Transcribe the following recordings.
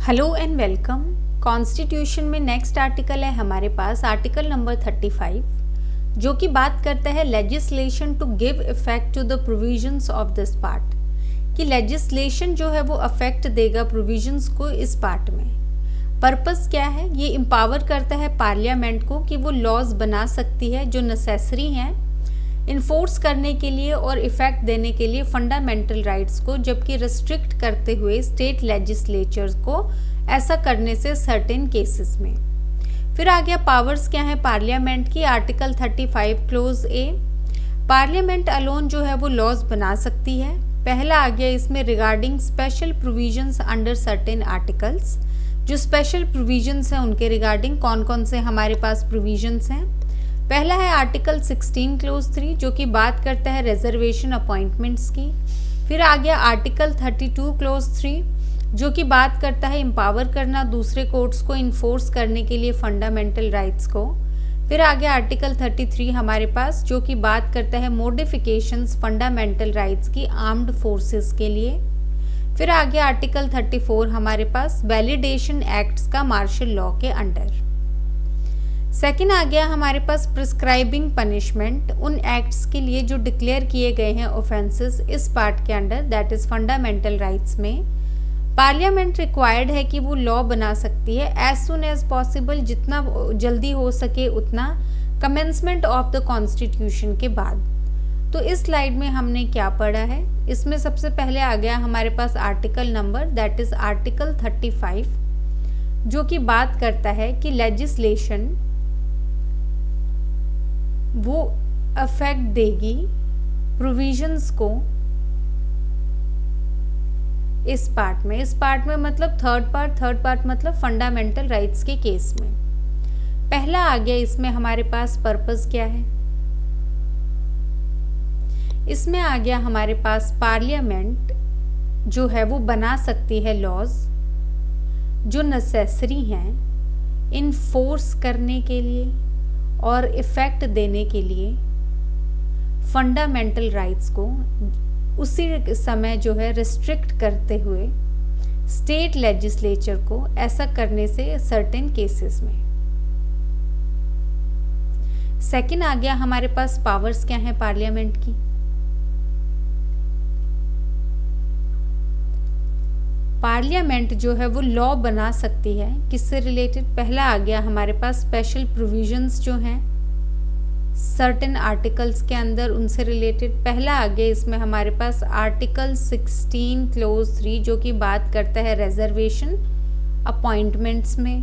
Hello and welcome. Constitution में next article है हमारे पास आर्टिकल नंबर 35 जो कि बात करता है legislation to give effect to the provisions of this part, कि लेजिस्लेशन जो है वो अफेक्ट देगा प्रोविजंस को इस पार्ट में। पर्पस क्या है? ये एम्पावर करता है पार्लियामेंट को कि वो लॉज बना सकती है जो नेसेसरी हैं इन्फोर्स करने के लिए और इफेक्ट देने के लिए फंडामेंटल राइट्स को, जबकि रिस्ट्रिक्ट करते हुए स्टेट लेजिस्लेचर्स को ऐसा करने से सर्टेन केसेस में। फिर आ गया पावर्स क्या है पार्लियामेंट की। आर्टिकल 35 क्लोज ए, पार्लियामेंट अलोन जो है वो लॉज बना सकती है। पहला आ गया इसमें regarding special provisions under certain articles, जो स्पेशल प्रोविजंस हैं उनके रिगार्डिंग कौन कौन से हमारे पास प्रोविजंस हैं। पहला है आर्टिकल 16 क्लोज 3 जो कि बात करता है रिजर्वेशन अपॉइंटमेंट्स की। फिर आ गया आर्टिकल 32 क्लोज 3 जो कि बात करता है एम्पावर करना दूसरे कोर्ट्स को इन्फोर्स करने के लिए फंडामेंटल राइट्स को। फिर आ गया आर्टिकल 33 हमारे पास जो कि बात करता है मॉडिफिकेशंस फंडामेंटल राइट्स की आर्म्ड फोर्सेस के लिए। फिर आ गया आर्टिकल 34 हमारे पास वैलिडेशन एक्ट्स का मार्शल लॉ के अंडर। सेकेंड आ गया हमारे पास प्रिस्क्राइबिंग पनिशमेंट उन एक्ट्स के लिए जो डिक्लेयर किए गए हैं ऑफेंसेस इस पार्ट के under, that is fundamental rights में। पार्लियामेंट रिक्वायर्ड है कि वो लॉ बना सकती है एज सुन एज पॉसिबल, जितना जल्दी हो सके उतना, कमेंसमेंट ऑफ द कॉन्स्टिट्यूशन के बाद। तो इस स्लाइड में हमने क्या पढ़ा है, इसमें सबसे पहले आ गया हमारे पास article number, that is article 35 जो कि बात करता है कि लेजिस्लेशन वो अफेक्ट देगी प्रोविजंस को इस पार्ट में। इस पार्ट में मतलब थर्ड पार्ट मतलब फंडामेंटल राइट्स के केस में। पहला आ गया इसमें हमारे पास पर्पस क्या है। इसमें आ गया हमारे पास पार्लियामेंट जो है वो बना सकती है लॉज जो नेसेसरी हैं इन्फोर्स करने के लिए और इफेक्ट देने के लिए फंडामेंटल राइट्स को, उसी समय जो है रिस्ट्रिक्ट करते हुए स्टेट लेजिस्लेचर को ऐसा करने से सर्टेन केसेस में। सेकंड आ गया हमारे पास पावर्स क्या है पार्लियामेंट की। पार्लियामेंट जो है वो लॉ बना सकती है किससे रिलेटेड। पहला आ गया हमारे पास स्पेशल प्रोविजंस जो हैं सर्टेन आर्टिकल्स के अंदर उनसे रिलेटेड। पहला आ गया इसमें हमारे पास आर्टिकल 16 क्लोज 3 जो कि बात करता है रिजर्वेशन अपॉइंटमेंट्स में।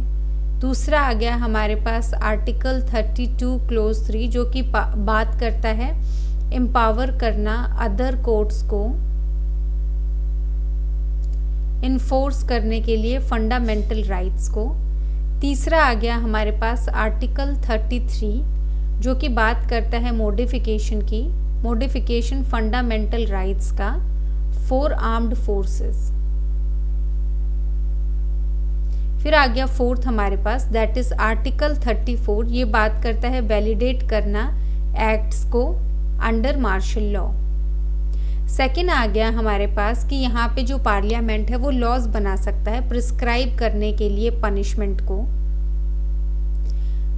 दूसरा आ गया हमारे पास आर्टिकल 32 क्लोज 3 जो कि बात करता है एम्पावर करना अदर कोर्ट्स को इन्फोर्स करने के लिए फंडामेंटल राइट्स को। तीसरा आ गया हमारे पास आर्टिकल 33 जो कि बात करता है मॉडिफिकेशन की, मॉडिफिकेशन फंडामेंटल राइट्स का फॉर आर्म्ड फोर्सेस। फिर आ गया फोर्थ हमारे पास दैट इज आर्टिकल 34, ये बात करता है वैलिडेट करना एक्ट्स को अंडर मार्शल लॉ। सेकेंड आ गया हमारे पास कि यहाँ पे जो पार्लियामेंट है वो लॉज बना सकता है प्रिस्क्राइब करने के लिए पनिशमेंट को,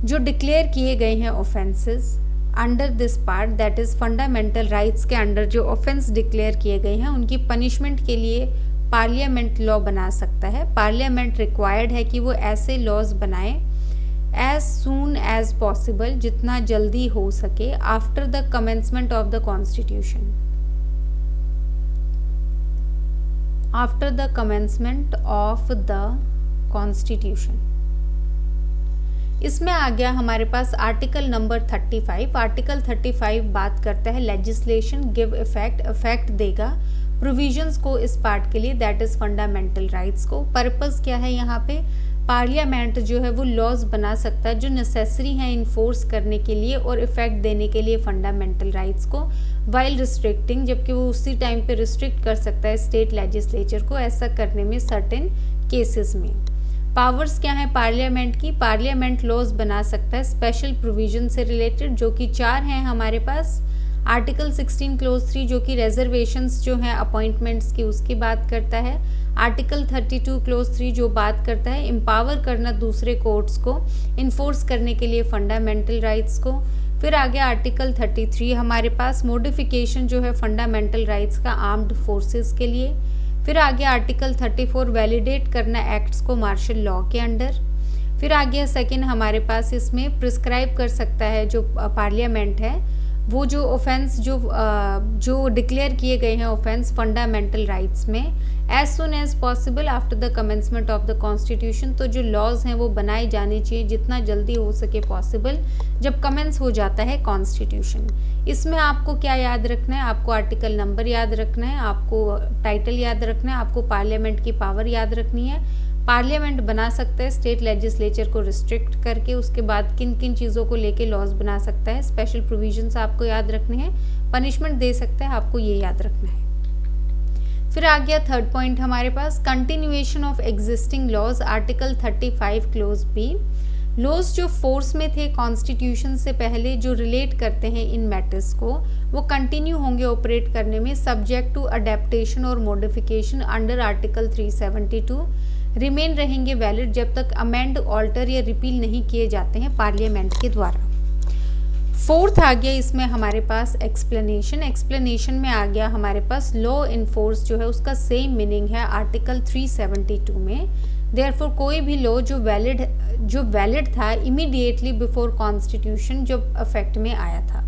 जो डिक्लेयर किए गए हैं offences under this part, that is fundamental rights के अंडर जो ऑफेंस डिक्लेयर किए गए हैं उनकी पनिशमेंट के लिए पार्लियामेंट लॉ बना सकता है। पार्लियामेंट रिक्वायर्ड है कि वो ऐसे लॉज बनाए एज सून एज पॉसिबल, जितना जल्दी हो सके, after the commencement of the constitution, after the commencement of the constitution. इसमें आ गया हमारे पास आर्टिकल नंबर 35। आर्टिकल 35 बात करता है लेजिस्लेशन गिव इफेक्ट देगा प्रोविजंस को इस पार्ट के लिए, दैट इज फंडामेंटल राइट्स को। पर्पस क्या है यहाँ पे, पार्लियामेंट जो है वो लॉज बना सकता है जो नेसेसरी हैं इन्फोर्स करने के लिए और इफेक्ट देने के लिए फंडामेंटल राइट्स को, वाइल रिस्ट्रिक्टिंग, जबकि वो उसी टाइम पे रिस्ट्रिक्ट कर सकता है स्टेट लेजिस्लेचर को ऐसा करने में सर्टेन केसेस में। पावर्स क्या है पार्लियामेंट की, पार्लियामेंट लॉज बना सकता है स्पेशल प्रोविजन से रिलेटेड जो कि 4 हैं हमारे पास। आर्टिकल 16 क्लोज 3 जो कि रिजर्वेशंस जो हैं अपॉइंटमेंट्स की उसकी बात करता है। आर्टिकल 32 क्लोज 3 जो बात करता है एम्पावर करना दूसरे कोर्ट्स को इन्फोर्स करने के लिए फंडामेंटल राइट्स को। फिर आगे आर्टिकल 33 हमारे पास मॉडिफिकेशन जो है फंडामेंटल राइट्स का आर्म्ड फोर्सेस के लिए। फिर आगे आर्टिकल 34 वैलिडेट करना एक्ट्स को मार्शल लॉ के अंडर। फिर आगे सेकंड हमारे पास इसमें प्रिस्क्राइब कर सकता है जो पार्लियामेंट है वो जो ऑफेंस जो डिक्लेयर किए गए हैं ऑफेंस फंडामेंटल राइट्स में as soon as possible after the commencement of the constitution. तो जो लॉज हैं वो बनाए जाने चाहिए जितना जल्दी हो सके पॉसिबल जब कमेंस हो जाता है कॉन्स्टिट्यूशन। इसमें आपको क्या याद रखना है, आपको आर्टिकल नंबर याद रखना है, आपको टाइटल याद रखना है, आपको पार्लियामेंट की पावर याद रखनी है। पार्लियामेंट बना सकता है स्टेट लेजिस्लेचर को रिस्ट्रिक्ट करके, उसके बाद किन किन चीज़ों को लेके लॉज बना सकता है, स्पेशल प्रोविजंस आपको याद रखने हैं, पनिशमेंट दे सकता है, आपको ये याद रखना है। फिर आ गया थर्ड पॉइंट हमारे पास continuation of existing laws article 35 clause B. Laws जो फोर्स में थे कॉन्स्टिट्यूशन से पहले जो रिलेट करते हैं इन मैटर्स को वो कंटिन्यू होंगे ऑपरेट करने में सब्जेक्ट टू अडेप्टेशन और मॉडिफिकेशन अंडर आर्टिकल 372, रिमेन रहेंगे वैलिड जब तक अमेंड ऑल्टर या रिपील नहीं किए जाते हैं पार्लियामेंट के द्वारा। फोर्थ आ गया इसमें हमारे पास एक्सप्लेनेशन में आ गया हमारे पास लॉ इन्फोर्स जो है उसका सेम मीनिंग है आर्टिकल 372 में। देयरफॉर कोई भी लॉ जो वैलिड था इमीडिएटली बिफोर कॉन्स्टिट्यूशन जब इफेक्ट में आया था।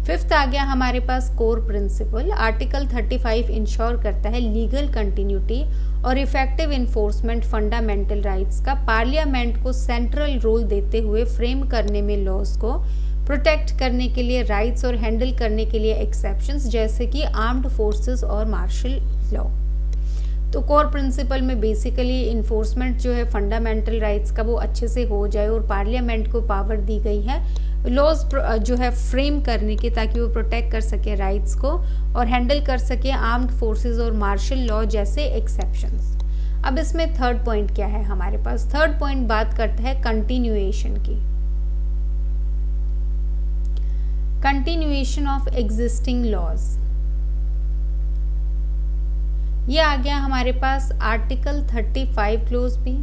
फिफ्थ आ गया हमारे पास कोर प्रिंसिपल। आर्टिकल 35 इंश्योर करता है लीगल कंटिन्यूटी और इफेक्टिव इन्फोर्समेंट फंडामेंटल राइट्स का, पार्लियामेंट को सेंट्रल रोल देते हुए फ्रेम करने में लॉज को प्रोटेक्ट करने के लिए राइट्स और हैंडल करने के लिए एक्सेप्शंस जैसे कि आर्म्ड फोर्सेस और मार्शल लॉ। तो कोर प्रिंसिपल में बेसिकली इन्फोर्समेंट जो है फंडामेंटल राइट्स का वो अच्छे से हो जाए और पार्लियामेंट को पावर दी गई है लॉज जो है फ्रेम करने की ताकि वो प्रोटेक्ट कर सके राइट्स को और हैंडल कर सके आर्म्ड फोर्सेस और मार्शल लॉ जैसे एक्सेप्शंस। अब इसमें थर्ड पॉइंट क्या है हमारे पास, थर्ड पॉइंट बात करता है कंटिन्यूएशन की, कंटिन्यूएशन ऑफ एग्जिस्टिंग लॉज। ये आ गया हमारे पास आर्टिकल 35 क्लोज बी।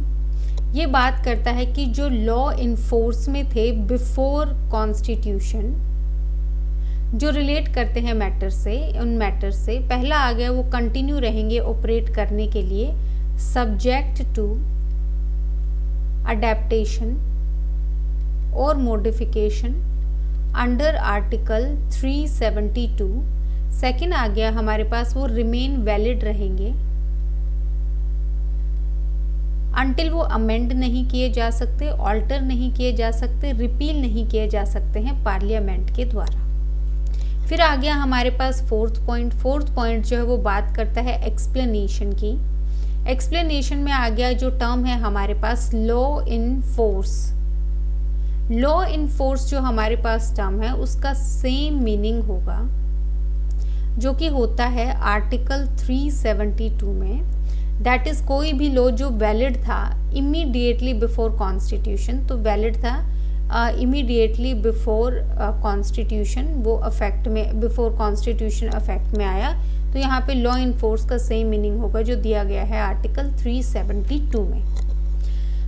ये बात करता है कि जो लॉ इन्फोर्स में थे बिफोर कॉन्स्टिट्यूशन जो रिलेट करते हैं मैटर से, उन मैटर से पहला आ गया वो कंटिन्यू रहेंगे ऑपरेट करने के लिए सब्जेक्ट टू अडेप्टेशन और मॉडिफिकेशन अंडर आर्टिकल 372। सेकेंड आ गया हमारे पास वो रिमेन वैलिड रहेंगे अनटिल वो अमेंड नहीं किए जा सकते, ऑल्टर नहीं किए जा सकते, रिपील नहीं किए जा सकते हैं पार्लियामेंट के द्वारा। फिर आ गया हमारे पास फोर्थ पॉइंट जो है वो बात करता है एक्सप्लेनेशन की। एक्सप्लेनेशन में आ गया जो टर्म है हमारे पास law in force. Law in force जो हमारे पास टर्म है उसका सेम मीनिंग होगा जो कि होता है आर्टिकल 372 में, दैट इज कोई भी लॉ जो वैलिड था इमीडिएटली बिफोर कॉन्स्टिट्यूशन, तो वैलिड था इमीडिएटली बिफोर कॉन्स्टिट्यूशन वो अफेक्ट में, बिफोर कॉन्स्टिट्यूशन अफेक्ट में आया, तो यहाँ पे लॉ इन फोर्स का सेम मीनिंग होगा जो दिया गया है आर्टिकल 372 में।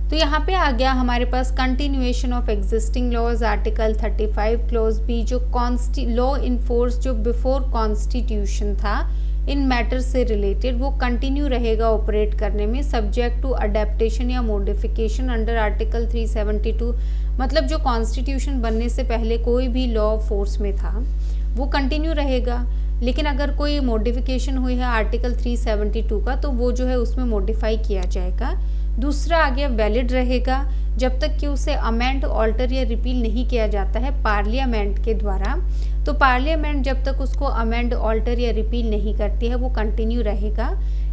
तो यहाँ पे आ गया हमारे पास continuation of existing laws article 35 clause B. जो लॉ इन फोर्स जो बिफोर कॉन्स्टिट्यूशन था इन मैटर्स से रिलेटेड वो कंटिन्यू रहेगा ऑपरेट करने में सब्जेक्ट टू अडेप्टेशन या मॉडिफिकेशन अंडर आर्टिकल 372। मतलब जो कॉन्स्टिट्यूशन बनने से पहले कोई भी लॉ फोर्स में था वो कंटिन्यू रहेगा, लेकिन अगर कोई मॉडिफिकेशन हुई है आर्टिकल 372 का तो वो जो है उसमें मॉडिफाई किया जाएगा। दूसरा आ गया वैलिड रहेगा जब तक कि उसे अमेंड, ऑल्टर या रिपील नहीं किया जाता है पार्लियामेंट के द्वारा। तो पार्लियामेंट जब तक उसको अमेंड, ऑल्टर या रिपील नहीं करती है वो कंटिन्यू रहेगा।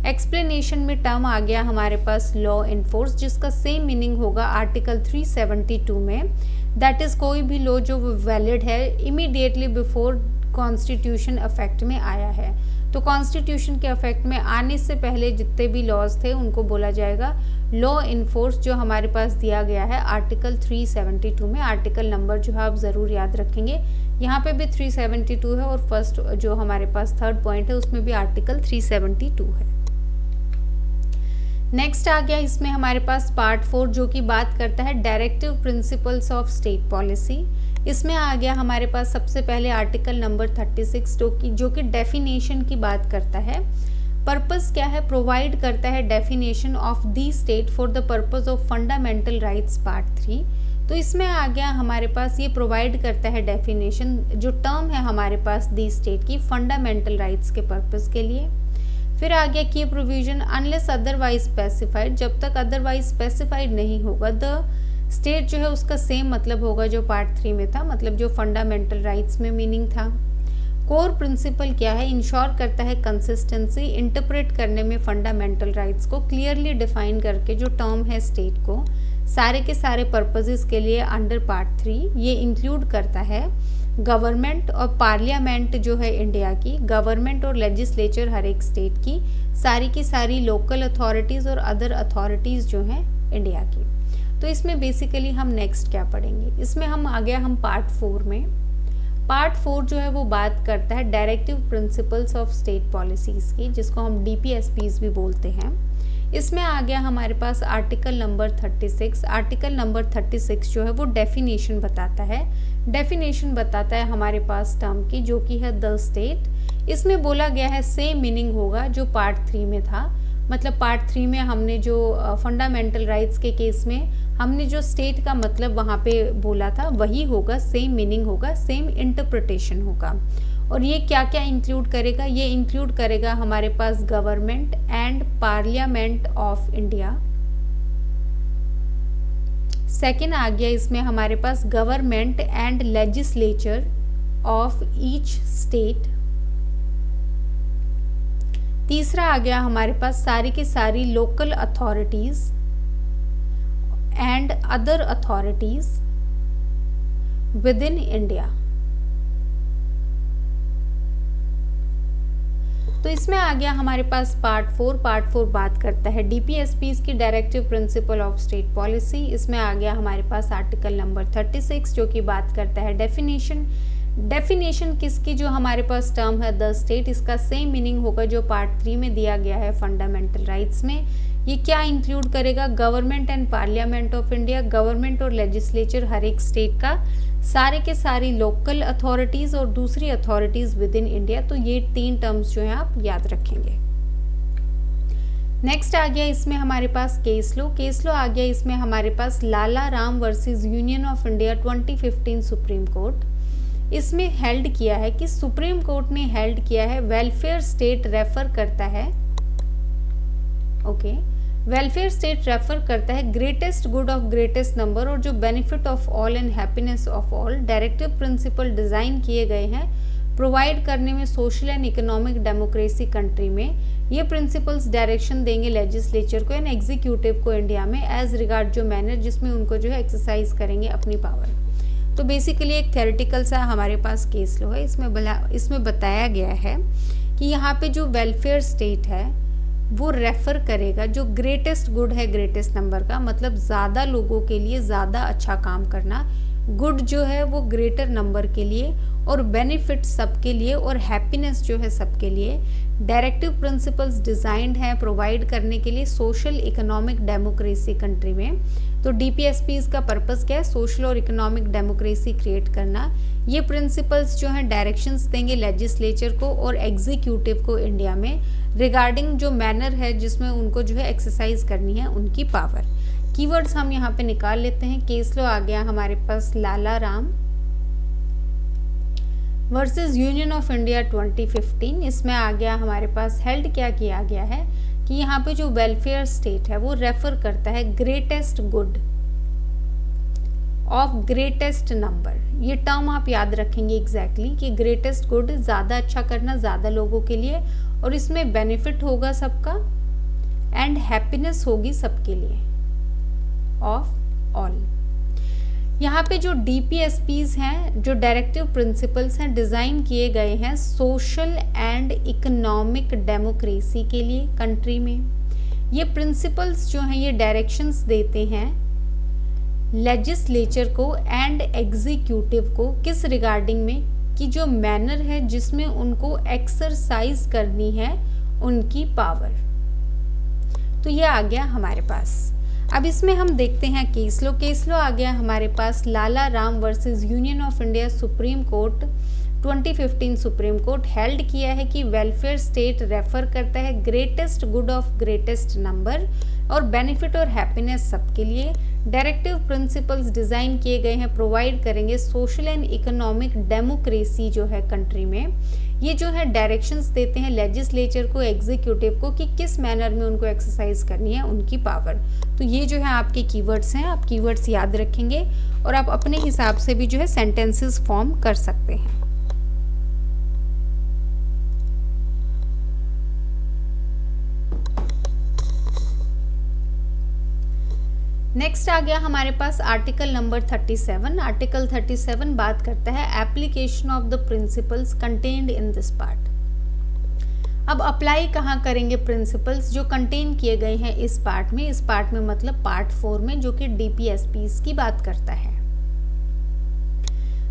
एक्सप्लेनेशन में टर्म आ गया हमारे पास लॉ इन फोर्स जिसका सेम मीनिंग होगा आर्टिकल 372 में, दैट इज कोई भी लॉ जो वैलिड है इमीडिएटली बिफोर कॉन्स्टिट्यूशन अफेक्ट में आया है। तो कॉन्स्टिट्यूशन के अफेक्ट में आने से पहले जितने भी लॉज थे उनको बोला जाएगा लॉ इन फोर्स, जो हमारे पास दिया गया है आर्टिकल 372 में। आर्टिकल नंबर जो है आप ज़रूर याद रखेंगे, यहाँ पे भी 372 है और फर्स्ट जो हमारे पास थर्ड पॉइंट है उसमें भी आर्टिकल 372 है। नेक्स्ट आ गया इसमें हमारे पास पार्ट 4 जो कि बात करता है directive principles of state policy. इसमें आ गया हमारे पास सबसे पहले आर्टिकल नंबर 36 जो कि डेफिनेशन की बात करता है। पर्पस क्या है, प्रोवाइड करता है definition of the state for the purpose of fundamental rights part 3। तो इसमें आ गया हमारे पास ये प्रोवाइड करता है डेफिनेशन, जो टर्म है हमारे पास दी स्टेट की फंडामेंटल राइट्स के पर्पस के लिए। फिर आ गया की प्रोविजन अनलेस अदरवाइज स्पेसिफाइड, जब तक अदरवाइज स्पेसिफाइड नहीं होगा द स्टेट जो है उसका सेम मतलब होगा जो पार्ट 3 में था, मतलब जो फंडामेंटल राइट्स में मीनिंग था। कोर प्रिंसिपल क्या है, इंश्योर करता है कंसिस्टेंसी इंटरप्रेट करने में फंडामेंटल राइट्स को, क्लियरली डिफाइन करके जो टर्म है स्टेट को सारे के सारे पर्पसेस के लिए अंडर पार्ट 3। ये इंक्लूड करता है गवर्नमेंट और पार्लियामेंट जो है इंडिया की, गवर्नमेंट और लेजिस्लेचर हर एक स्टेट की सारी लोकल अथॉरिटीज़ और अदर अथॉरिटीज़ जो हैं इंडिया की। तो इसमें बेसिकली हम नेक्स्ट क्या पढ़ेंगे, इसमें हम आ गया हम पार्ट 4 में। पार्ट 4 जो है वो बात करता है directive principles of state policies की, जिसको हम DPSPs भी बोलते हैं। इसमें आ गया हमारे पास आर्टिकल नंबर 36। आर्टिकल नंबर 36 जो है वो डेफिनेशन बताता है। डेफिनेशन बताता है हमारे पास टर्म की, जो कि है द स्टेट। इसमें बोला गया है सेम मीनिंग होगा जो पार्ट 3 में था, मतलब पार्ट 3 में हमने जो फंडामेंटल राइट्स के केस में हमने जो स्टेट का मतलब वहाँ पे बोला था वही होगा, सेम मीनिंग होगा, सेम इंटरप्रिटेशन होगा। और ये क्या क्या इंक्लूड करेगा, ये इंक्लूड करेगा हमारे पास government and parliament of India. Second आ गया इसमें हमारे पास government and legislature of each state. तीसरा आ गया हमारे पास सारी की सारी local authorities and other authorities within India. तो इसमें आ गया हमारे पास पार्ट 4। पार्ट 4 बात करता है DPSPs की directive principle of state policy. इसमें आ गया हमारे पास आर्टिकल नंबर 36 जो कि बात करता है डेफिनेशन। डेफिनेशन किसकी, जो हमारे पास टर्म है द स्टेट, इसका सेम मीनिंग होगा जो पार्ट 3 में दिया गया है फंडामेंटल राइट्स में। ये क्या इंक्लूड करेगा, government and parliament of India, government और लेजिस्लेचर हर एक स्टेट का, सारे के सारी लोकल अथॉरिटीज़ और दूसरी अथॉरिटीज़ विद इन इंडिया। तो ये 3 टर्म्स जो हैं आप याद रखेंगे। नेक्स्ट आ गया इसमें हमारे पास केस लो। केस लो आ गया इसमें हमारे पास Lala Ram versus union of India 2015 supreme court. इसमें हेल्ड किया है कि सुप्रीम कोर्ट ने हेल्ड किया है वेलफेयर स्टेट रेफर करता है, वेलफेयर स्टेट रेफर करता है greatest good of greatest number और जो benefit of all and happiness of all. Directive principle design किए गए हैं प्रोवाइड करने में social and economic democracy country में। ये प्रिंसिपल्स डायरेक्शन देंगे लेजिस्लेचर को एंड एग्जीक्यूटिव को इंडिया में एज रिगार्ड जो मैनर जिसमें उनको जो है एक्सरसाइज करेंगे अपनी पावर। तो बेसिकली एक थ्योरेटिकल सा हमारे पास केस लो है। इसमें बताया गया है कि यहाँ पे जो वेलफेयर स्टेट है वो रेफर करेगा जो ग्रेटेस्ट गुड है ग्रेटेस्ट नंबर का, मतलब ज़्यादा लोगों के लिए ज़्यादा अच्छा काम करना, गुड जो है वो ग्रेटर नंबर के लिए और बेनिफिट सबके लिए और हैप्पीनेस जो है सबके लिए। डायरेक्टिव प्रिंसिपल्स डिजाइंड हैं प्रोवाइड करने के लिए सोशल इकोनॉमिक डेमोक्रेसी कंट्री में। तो DPSPs का पर्पस क्या है, सोशल और इकोनॉमिक डेमोक्रेसी क्रिएट करना। ये प्रिंसिपल्स जो हैं डायरेक्शंस देंगे लेजिस्लेचर को और एग्जीक्यूटिव को इंडिया में रिगार्डिंग जो मैनर है जिसमें उनको जो है एक्सरसाइज करनी है उनकी पावर। कीवर्ड्स हम यहाँ पे निकाल लेते हैं। केस लो आ गया हमारे पास Lala Ram versus union of India 2015। इसमें आ गया हमारे पास हेल्ड क्या किया गया है कि यहाँ पे जो वेलफेयर स्टेट है वो रेफर करता है greatest good of greatest number. ये टर्म आप याद रखेंगे एग्जैक्टली कि ग्रेटेस्ट गुड ज़्यादा अच्छा करना ज़्यादा लोगों के लिए और इसमें बेनिफिट होगा सबका एंड हैप्पीनेस होगी सबके लिए ऑफ ऑल। यहाँ पे जो DPSPs हैं जो डायरेक्टिव प्रिंसिपल्स हैं डिज़ाइन किए गए हैं सोशल एंड इकोनॉमिक डेमोक्रेसी के लिए कंट्री में। ये प्रिंसिपल्स जो हैं ये डायरेक्शंस देते हैं लेजिस्लेचर को एंड एग्जीक्यूटिव को किस रिगार्डिंग में कि जो मैनर है जिसमें उनको एक्सरसाइज करनी है उनकी पावर। तो ये आ गया हमारे पास। अब इसमें हम देखते हैं केस लो आ गया हमारे पास। Lala Ram versus union of India supreme court 2015 supreme court held किया है कि वेलफेयर स्टेट रेफर करता है greatest good of greatest number और बेनिफिट और हैप्पीनेस सबके लिए। डायरेक्टिव प्रिंसिपल्स डिज़ाइन किए गए हैं, प्रोवाइड करेंगे सोशल एंड इकोनॉमिक डेमोक्रेसी जो है कंट्री में। ये जो है डायरेक्शंस देते हैं लेजिस्लेचर को, एग्जीक्यूटिव को, कि किस मैनर में उनको एक्सरसाइज करनी है उनकी पावर। तो ये जो है आपके कीवर्ड्स हैं, आप कीवर्ड्स याद रखेंगे और आप अपने हिसाब से भी जो है सेंटेंसेस फॉर्म कर सकते हैं। नेक्स्ट आ गया हमारे पास आर्टिकल नंबर 37। आर्टिकल 37 बात करता है application of the principles contained in this part. अब अप्लाई कहाँ करेंगे प्रिंसिपल्स जो कंटेन किए गए हैं इस पार्ट में। इस पार्ट में मतलब पार्ट 4 में, जो कि डीपीएसपीस की बात करता है।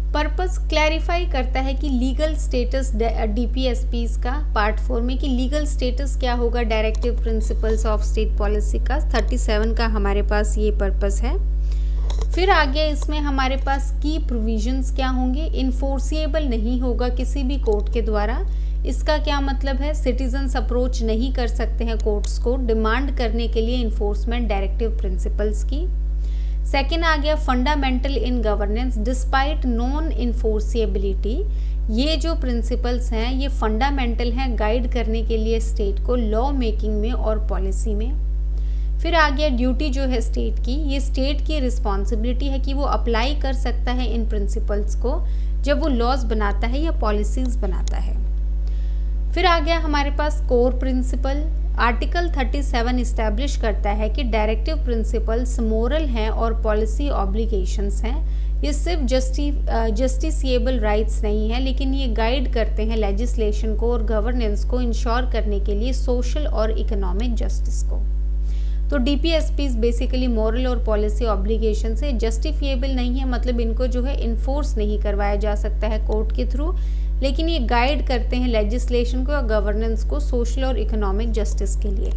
पर्पस क्लैरिफाई करता है कि लीगल स्टेटस डीपीएसपीस का पार्ट 4 में, कि लीगल स्टेटस क्या होगा directive principles of state policy का। 37 का हमारे पास ये पर्पस है। फिर आगे इसमें हमारे पास की प्रोविजंस क्या होंगे। इन्फोर्सिएबल नहीं होगा किसी भी कोर्ट के द्वारा। इसका क्या मतलब है, सिटीजन्स अप्रोच नहीं कर सकते हैं कोर्ट्स को डिमांड करने के लिए इन्फोर्समेंट डायरेक्टिव प्रिंसिपल्स की। सेकेंड आ गया fundamental in governance despite non enforceability. ये जो प्रिंसिपल्स हैं ये फंडामेंटल हैं गाइड करने के लिए स्टेट को लॉ मेकिंग में और पॉलिसी में। फिर आ गया ड्यूटी जो है स्टेट की। ये स्टेट की रिस्पॉन्सिबिलिटी है कि वो अप्लाई कर सकता है इन प्रिंसिपल्स को जब वो लॉज बनाता है या पॉलिसीज बनाता है। फिर आ गया हमारे पास कोर प्रिंसिपल। आर्टिकल 37 इस्टेब्लिश करता है कि डायरेक्टिव प्रिंसिपल्स मोरल हैं और पॉलिसी ऑब्लिगेशंस हैं। ये सिर्फ जस्टिसिएबल राइट्स नहीं है, लेकिन ये गाइड करते हैं लेजिस्लेशन को और गवर्नेंस को इंश्योर करने के लिए सोशल और इकोनॉमिक जस्टिस को। तो डीपीएसपीस बेसिकली मोरल और पॉलिसी ऑब्लिगेशन से जस्टिफिएबल नहीं है, मतलब इनको जो है इन्फोर्स नहीं करवाया जा सकता है कोर्ट के थ्रू, लेकिन ये गाइड करते हैं लेजिस्लेशन को और गवर्नेंस को सोशल और इकोनॉमिक जस्टिस के लिए।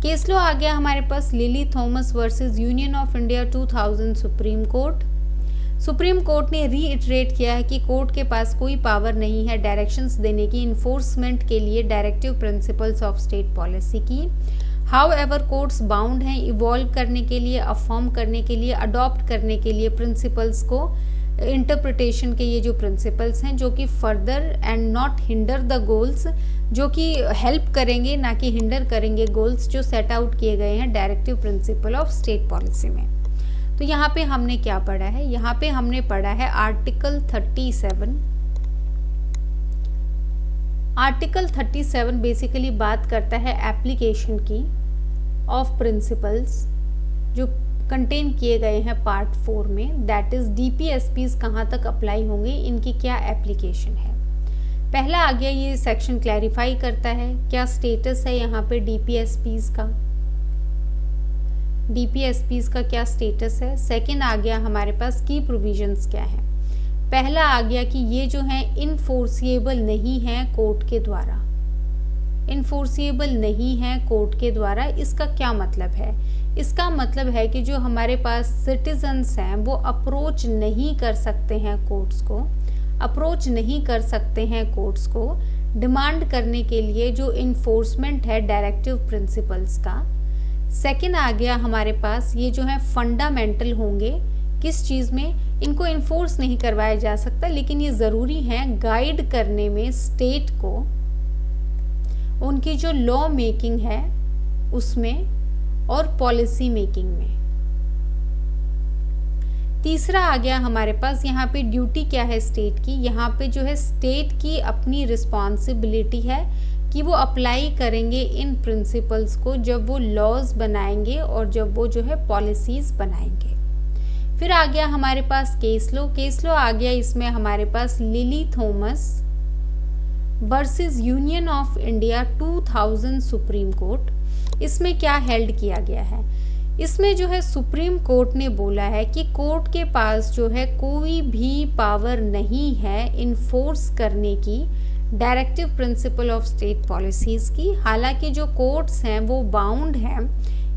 केस लॉ आ गया हमारे पास Lily Thomas versus union of India 2000 supreme court. Supreme court ने रीइटरेट किया है कि कोर्ट के पास कोई पावर नहीं है डायरेक्शंस देने की इन्फोर्समेंट के लिए directive principles of state policy की। हाउएवर कोर्ट्स बाउंड हैं इवॉल्व करने के लिए, अफर्म करने के लिए, अडॉप्ट करने के लिए प्रिंसिपल्स को, इंटरप्रिटेशन के ये जो प्रिंसिपल्स हैं जो कि further and not hinder the goals, जो कि हेल्प करेंगे ना कि हिंडर करेंगे गोल्स जो सेट आउट किए गए हैं directive principle of state policy में। तो यहाँ पे हमने क्या पढ़ा है, यहाँ पे हमने पढ़ा है आर्टिकल 37। आर्टिकल 37 बेसिकली बात करता है एप्लीकेशन की ऑफ प्रिंसिपल्स जो कंटेन किए गए हैं पार्ट 4 में, दैट इज डीपीएसपीस कहाँ तक अप्लाई होंगे, इनकी क्या एप्लीकेशन है। पहला आ गया ये सेक्शन क्लैरिफाई करता है क्या स्टेटस है यहाँ पे डीपीएसपीस का, डीपीएसपीस का क्या स्टेटस है। सेकंड आ गया हमारे पास की प्रोविजंस क्या है। पहला आ गया कि ये जो है इनफोर्सिएबल नहीं है कोर्ट के द्वारा, इनफोर्सिएबल नहीं है कोर्ट के द्वारा। इसका क्या मतलब है, इसका मतलब है कि जो हमारे पास सिटीजन्स हैं वो अप्रोच नहीं कर सकते हैं कोर्ट्स को, अप्रोच नहीं कर सकते हैं कोर्ट्स को डिमांड करने के लिए जो इन्फोर्समेंट है डायरेक्टिव प्रिंसिपल्स का। सेकंड आ गया हमारे पास ये जो है फंडामेंटल होंगे किस चीज़ में, इनको इन्फोर्स नहीं करवाया जा सकता लेकिन ये ज़रूरी है गाइड करने में स्टेट को, उनकी जो लॉ मेकिंग है उसमें और पॉलिसी मेकिंग में। तीसरा आ गया हमारे पास यहाँ पे ड्यूटी क्या है स्टेट की, यहाँ पे जो है स्टेट की अपनी रिस्पॉन्सिबिलिटी है कि वो अप्लाई करेंगे इन प्रिंसिपल्स को जब वो लॉज बनाएंगे और जब वो जो है पॉलिसीज बनाएंगे। फिर आ गया हमारे पास केस लॉ आ गया, इसमें हमारे पास Lily Thomas versus union of India 2000 supreme court. इसमें क्या हेल्ड किया गया है, इसमें जो है सुप्रीम कोर्ट ने बोला है कि कोर्ट के पास जो है कोई भी पावर नहीं है इन्फोर्स करने की directive principle of state policies की। हालांकि जो कोर्ट्स हैं वो बाउंड हैं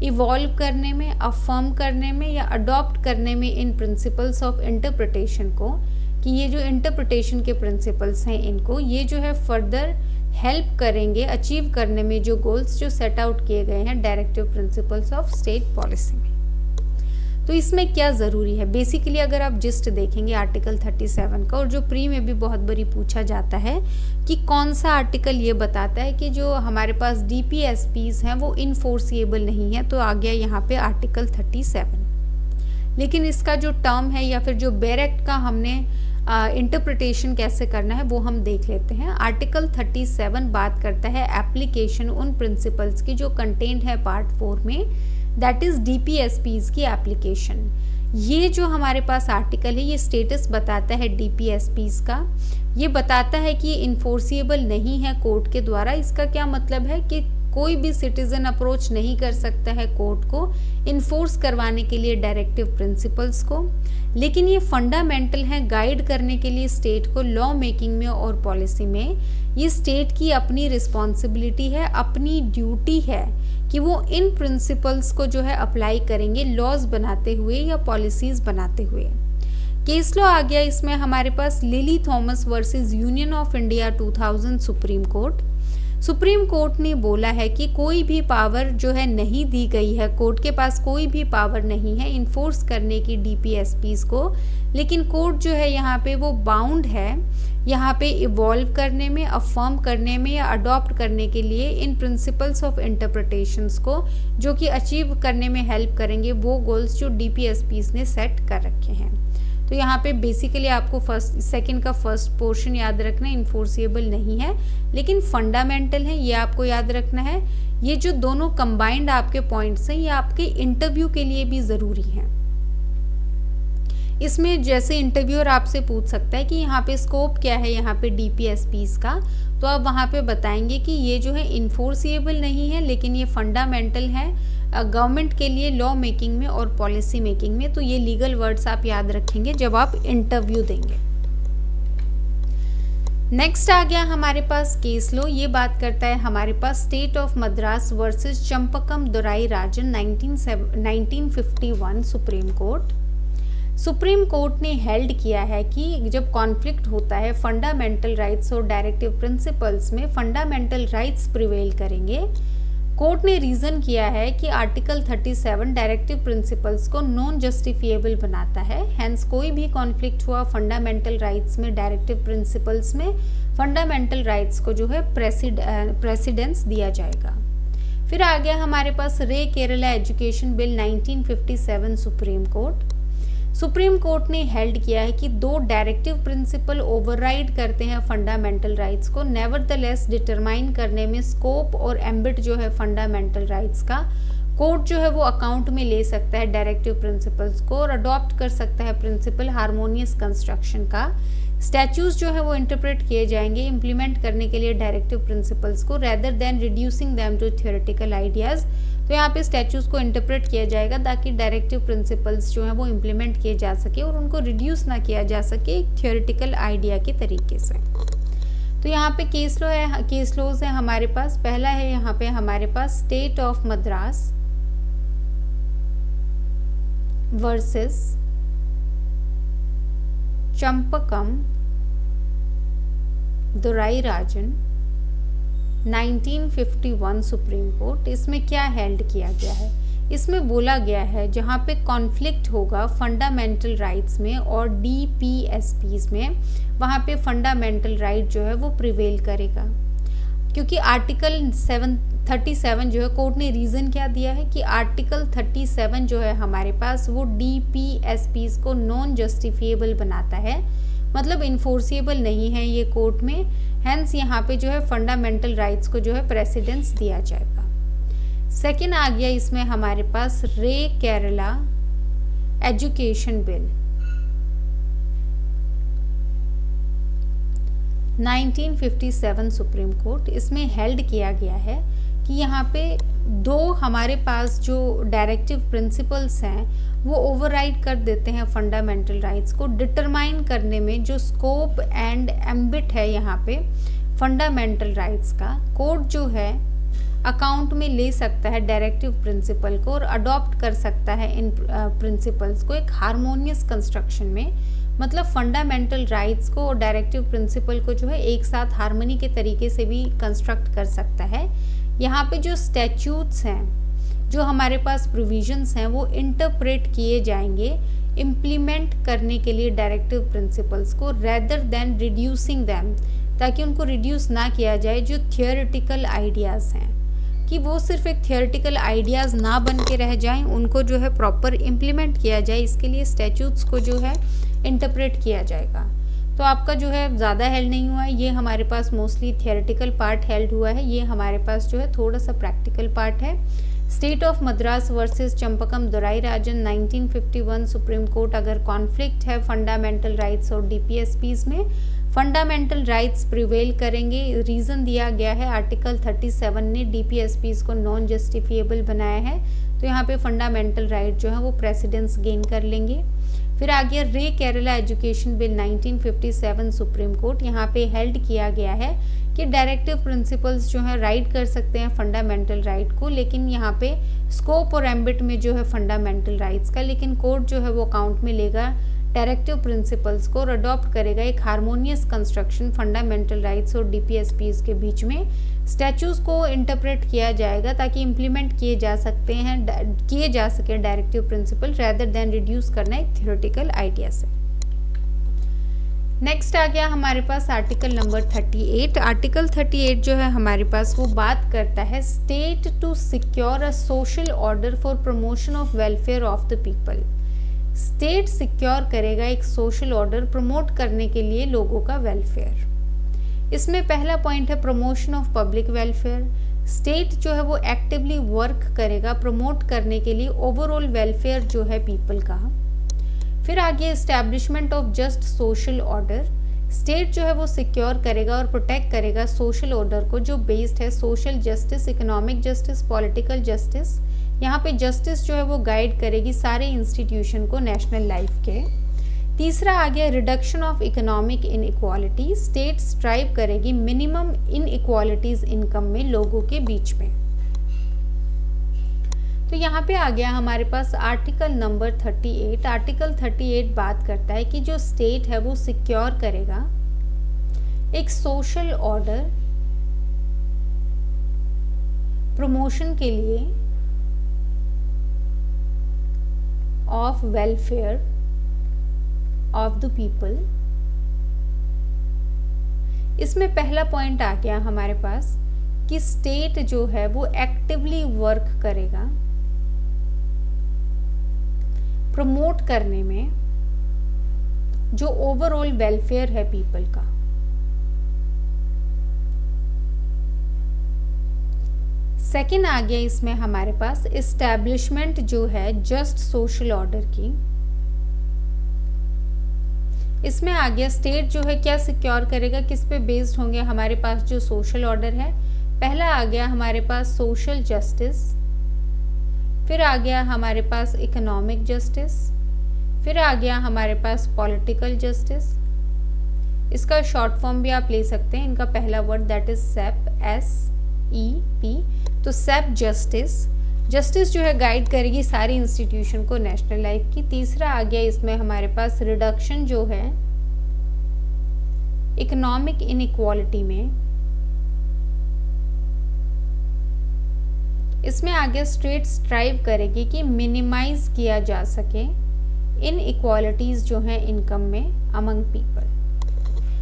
इवॉल्व करने में, अफर्म करने में या अडॉप्ट करने में इन प्रिंसिपल्स ऑफ इंटरप्रिटेशन को, कि ये जो इंटरप्रिटेशन के प्रिंसिपल्स हैं इनको ये जो है फर्दर हेल्प करेंगे अचीव करने में जो गोल्स जो सेट आउट किए गए हैं directive principles of state policy में। तो इसमें क्या ज़रूरी है, बेसिकली अगर आप जिस्ट देखेंगे आर्टिकल 37 का, और जो प्री में भी बहुत बारी पूछा जाता है कि कौन सा आर्टिकल ये बताता है कि जो हमारे पास DPSPs हैं वो इनफोर्सिएबल नहीं है, तो आ गया यहाँ पे आर्टिकल 37। लेकिन इसका जो टर्म है या फिर जो बेयर एक्ट का हमने इंटरप्रिटेशन कैसे करना है वो हम देख लेते हैं। आर्टिकल 37 बात करता है एप्लीकेशन उन प्रिंसिपल्स की जो कंटेंट है पार्ट 4 में, दैट इज DPSPs की एप्लीकेशन। ये जो हमारे पास आर्टिकल है ये स्टेटस बताता है DPSPs का, ये बताता है कि ये इन्फोर्सिएबल नहीं है कोर्ट के द्वारा। इसका क्या मतलब है कि कोई भी सिटीजन अप्रोच नहीं कर सकता है कोर्ट को इन्फोर्स करवाने के लिए डायरेक्टिव प्रिंसिपल्स को, लेकिन ये फंडामेंटल है गाइड करने के लिए स्टेट को लॉ मेकिंग में और पॉलिसी में। ये स्टेट की अपनी रिस्पॉन्सिबिलिटी है, अपनी ड्यूटी है कि वो इन प्रिंसिपल्स को जो है अप्लाई करेंगे लॉज बनाते हुए या पॉलिसीज बनाते हुए। केस लॉ आ गया इसमें हमारे पास Lily Thomas versus union of India 2000 supreme court. Supreme court ने बोला है कि कोई भी पावर जो है नहीं दी गई है, कोर्ट के पास कोई भी पावर नहीं है इन्फोर्स करने की DPSPs को, लेकिन कोर्ट जो है यहाँ पे वो बाउंड है यहाँ पे इवॉल्व करने में, अफर्म करने में या अडॉप्ट करने के लिए इन प्रिंसिपल्स ऑफ इंटरप्रिटेशंस को जो कि अचीव करने में हेल्प करेंगे वो गोल्स जो DPSPs ने सेट कर रखे हैं। तो यहाँ पे बेसिकली आपको सेकंड का फर्स्ट पोर्शन याद रखना है, इन्फोर्सिएबल नहीं है लेकिन फंडामेंटल है, ये आपको याद रखना है। ये जो दोनों कंबाइंड आपके पॉइंट्स हैं ये आपके इंटरव्यू के लिए भी ज़रूरी हैं। इसमें जैसे इंटरव्यूअर आपसे पूछ सकता है कि यहाँ पे स्कोप क्या है यहाँ पे DPSPs का, तो आप वहाँ पे बताएंगे कि ये जो है इन्फोर्सिएबल नहीं है लेकिन ये फंडामेंटल है गवर्नमेंट के लिए लॉ मेकिंग में और पॉलिसी मेकिंग में। तो ये लीगल वर्ड्स आप याद रखेंगे जब आप इंटरव्यू देंगे। नेक्स्ट आ गया हमारे पास केस लॉ, ये बात करता है हमारे पास state of Madras versus Champakam Dorai Rajan 1951 supreme court. Supreme court ने हेल्ड किया है कि जब कॉन्फ्लिक्ट होता है फंडामेंटल राइट्स और डायरेक्टिव प्रिंसिपल्स में, फंडामेंटल राइट्स प्रिवेल करेंगे। कोर्ट ने रीज़न किया है कि आर्टिकल 37 डायरेक्टिव प्रिंसिपल्स को नॉन जस्टिफिएबल बनाता है, हैंस कोई भी कॉन्फ्लिक्ट हुआ फंडामेंटल राइट्स में, डायरेक्टिव प्रिंसिपल्स में, फंडामेंटल राइट्स को जो है प्रेसिडेंस दिया जाएगा। फिर आ गया हमारे पास रे Kerala education bill 1957 supreme court. Supreme court ने हेल्ड किया है कि दो डायरेक्टिव प्रिंसिपल ओवरराइड करते हैं फंडामेंटल राइट्स को, नेवरदलेस डिटरमाइन करने में स्कोप और एम्बिट जो है फंडामेंटल राइट्स का कोर्ट जो है वो अकाउंट में ले सकता है डायरेक्टिव प्रिंसिपल्स को और अडॉप्ट कर सकता है प्रिंसिपल हार्मोनियस कंस्ट्रक्शन का। स्टैच्यूज जो है वो इंटरप्रेट किए जाएंगे इम्प्लीमेंट करने के लिए डायरेक्टिव प्रिंसिपल्स को rather than reducing them to theoretical ideas. तो यहाँ पे स्टैच्यूज को इंटरप्रेट किया जाएगा ताकि डायरेक्टिव प्रिंसिपल्स जो है वो इम्प्लीमेंट किए जा सके और उनको रिड्यूस ना किया जा सके एक थियोरेटिकल आइडिया के तरीके से। तो यहाँ पे केस लॉ है, केस लॉज है हमारे पास। पहला है यहाँ पे हमारे पास state of Madras versus Champakam Dorai Rajan 1951 supreme court. इसमें क्या हेल्ड किया गया है, इसमें बोला गया है जहाँ पे कॉन्फ्लिक्ट होगा फंडामेंटल राइट्स में और DPSPs में, वहाँ पे फंडामेंटल राइट जो है वो प्रिवेल करेगा। क्योंकि आर्टिकल 37 जो है कोर्ट ने रीज़न क्या दिया है कि आर्टिकल 37 जो है हमारे पास वो DPSPs को नॉन जस्टिफिएबल बनाता है, मतलब इन्फोर्सिएबल नहीं है ये कोर्ट में, हैंस यहाँ पे जो है फंडामेंटल राइट्स को जो है प्रेसिडेंस दिया जाएगा। सेकेंड आ गया इसमें हमारे पास रे Kerala education bill 1957 supreme court. इसमें हेल्ड किया गया है कि यहाँ पे दो हमारे पास जो डायरेक्टिव प्रिंसिपल्स हैं वो ओवरराइड कर देते हैं फंडामेंटल राइट्स को डिटरमाइन करने में, जो स्कोप एंड एम्बिट है यहाँ पे फंडामेंटल राइट्स का, कोर्ट जो है अकाउंट में ले सकता है डायरेक्टिव प्रिंसिपल को और अडॉप्ट कर सकता है इन प्रिंसिपल्स को एक हार्मोनियस कंस्ट्रक्शन में, मतलब फंडामेंटल राइट्स को और डायरेक्टिव प्रिंसिपल को जो है एक साथ हार्मनी के तरीके से भी कंस्ट्रक्ट कर सकता है। यहाँ पे जो स्टैट्यूट्स हैं, जो हमारे पास प्रोविजंस हैं, वो इंटरप्रेट किए जाएंगे इम्प्लीमेंट करने के लिए डायरेक्टिव प्रिंसिपल्स को, रेदर देन रिड्यूसिंग दैम, ताकि उनको रिड्यूस ना किया जाए। जो थियोरेटिकल आइडियाज़ हैं कि वो सिर्फ एक थियोरेटिकल आइडियाज़ ना बन के रह जाएं, उनको जो है प्रॉपर इम्प्लीमेंट किया जाए। इसके लिए स्टैट्यूट्स को जो है इंटरप्रेट किया जाएगा। तो आपका जो है ज़्यादा हेल्ड नहीं हुआ है, ये हमारे पास मोस्टली थियोरेटिकल पार्ट हेल्ड हुआ है, ये हमारे पास जो है थोड़ा सा प्रैक्टिकल पार्ट है। State of Madras versus Champakam Dorairajan 1951 supreme court, अगर कॉन्फ्लिक्ट है फंडामेंटल राइट्स और डीपीएसपीज में, फंडामेंटल राइट्स प्रिवेल करेंगे। रीज़न दिया गया है आर्टिकल 37 ने डीपीएसपीज को नॉन जस्टिफिएबल बनाया है, तो यहाँ पे फंडामेंटल राइट जो है वो प्रेसिडेंस गेन कर लेंगे। फिर आ गया रे Kerala education bill 1957 supreme court, यहाँ पे हेल्ड किया गया है कि डायरेक्टिव प्रिंसिपल्स जो है राइट कर सकते हैं फंडामेंटल राइट को, लेकिन यहाँ पे स्कोप और एम्बिट में जो है फंडामेंटल राइट्स का, लेकिन कोर्ट जो है वो काउंट में लेगा डायरेक्टिव प्रिंसिपल्स को और अडॉप्ट करेगा एक हार्मोनियस कंस्ट्रक्शन फंडामेंटल राइट्स और डीपीएसपीज के बीच में। स्टैच्यूज को इंटरप्रेट किया जाएगा ताकि इम्प्लीमेंट किए जा सके directive principle, rather than reduce करना एक थ्योरेटिकल आइडिया से। नेक्स्ट आ गया हमारे पास आर्टिकल नंबर 38। आर्टिकल 38 जो है हमारे पास वो बात करता है state to secure a social order for promotion of welfare of the people. State secure करेगा एक सोशल ऑर्डर प्रमोट करने के लिए लोगों का वेलफेयर। इसमें पहला पॉइंट है promotion of public welfare. State जो है वो एक्टिवली वर्क करेगा प्रमोट करने के लिए ओवरऑल वेलफेयर जो है पीपल का। फिर आगे establishment of just social order. State जो है वो सिक्योर करेगा और प्रोटेक्ट करेगा सोशल ऑर्डर को जो बेस्ड है social justice, economic justice, political justice. यहाँ पे जस्टिस जो है वो गाइड करेगी सारे इंस्टीट्यूशन को नेशनल लाइफ के। तीसरा आ गया reduction of economic inequality. State strive करेगी मिनिमम इनइक्वालिटीज इनकम में लोगों के बीच में। तो यहाँ पे आ गया हमारे पास आर्टिकल नंबर 38। आर्टिकल 38 बात करता है कि जो स्टेट है वो सिक्योर करेगा एक सोशल ऑर्डर प्रमोशन के लिए of welfare of the people. इसमें पहला पॉइंट आ गया हमारे पास कि स्टेट जो है वो एक्टिवली वर्क करेगा प्रमोट करने में जो ओवरऑल वेलफेयर है पीपल का। सेकेंड आ गया इसमें हमारे पास एस्टैब्लिशमेंट जो है जस्ट सोशल ऑर्डर की। इसमें आ गया स्टेट जो है क्या सिक्योर करेगा, किस पे बेस्ड होंगे हमारे पास जो सोशल ऑर्डर है। पहला आ गया हमारे पास सोशल जस्टिस, फिर आ गया हमारे पास इकोनॉमिक जस्टिस, फिर आ गया हमारे पास पॉलिटिकल जस्टिस। इसका शॉर्ट फॉर्म भी आप ले सकते हैं, इनका पहला word that is shape, SEP। तो सेप जस्टिस जो है गाइड करेगी सारी इंस्टीट्यूशन को नेशनल लाइफ की। तीसरा आ गया इसमें हमारे पास रिडक्शन जो है इकोनॉमिक इनइक्वालिटी में। इसमें आगे स्टेट स्ट्राइव करेगी कि मिनिमाइज किया जा सके इनइक्वालिटीज जो हैं इनकम में अमंग पीपल।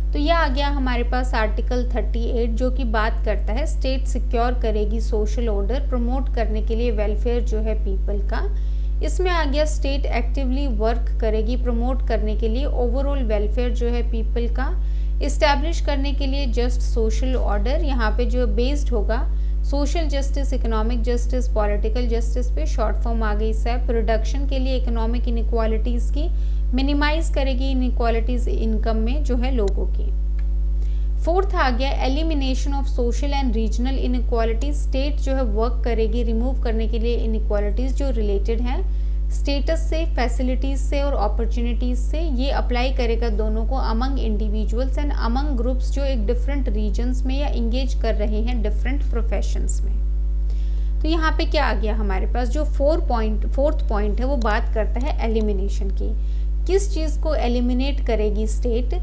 तो यह आ गया हमारे पास आर्टिकल 38 जो कि बात करता है स्टेट सिक्योर करेगी सोशल ऑर्डर प्रमोट करने के लिए वेलफेयर जो है पीपल का। इसमें आ गया स्टेट एक्टिवली वर्क करेगी प्रमोट करने के लिए ओवरऑल वेलफेयर जो है पीपल का, इस्टेब्लिश करने के लिए जस्ट सोशल ऑर्डर। यहाँ पे जो बेस्ड होगा social justice, economic justice, political justice पे। शॉर्ट फॉर्म आ गई सेप। रिडक्शन के लिए इकोनॉमिक इनइक्वालिटीज़ की, मिनिमाइज करेगी इनइक्वालिटीज़ इनकम में जो है लोगों की। फोर्थ आ गया elimination of social and regional inequalities. State जो है वर्क करेगी रिमूव करने के लिए इनइक्वालिटीज़ जो रिलेटेड हैं स्टेटस से, फैसिलिटीज से और अपॉर्चुनिटीज से। ये अप्लाई करेगा दोनों को among individuals and among groups जो एक डिफरेंट रीजन्स में या इंगेज कर रहे हैं डिफरेंट प्रोफेशंस में। तो यहाँ पे क्या आ गया हमारे पास, जो फोर्थ पॉइंट है वो बात करता है एलिमिनेशन की। किस चीज़ को एलिमिनेट करेगी स्टेट?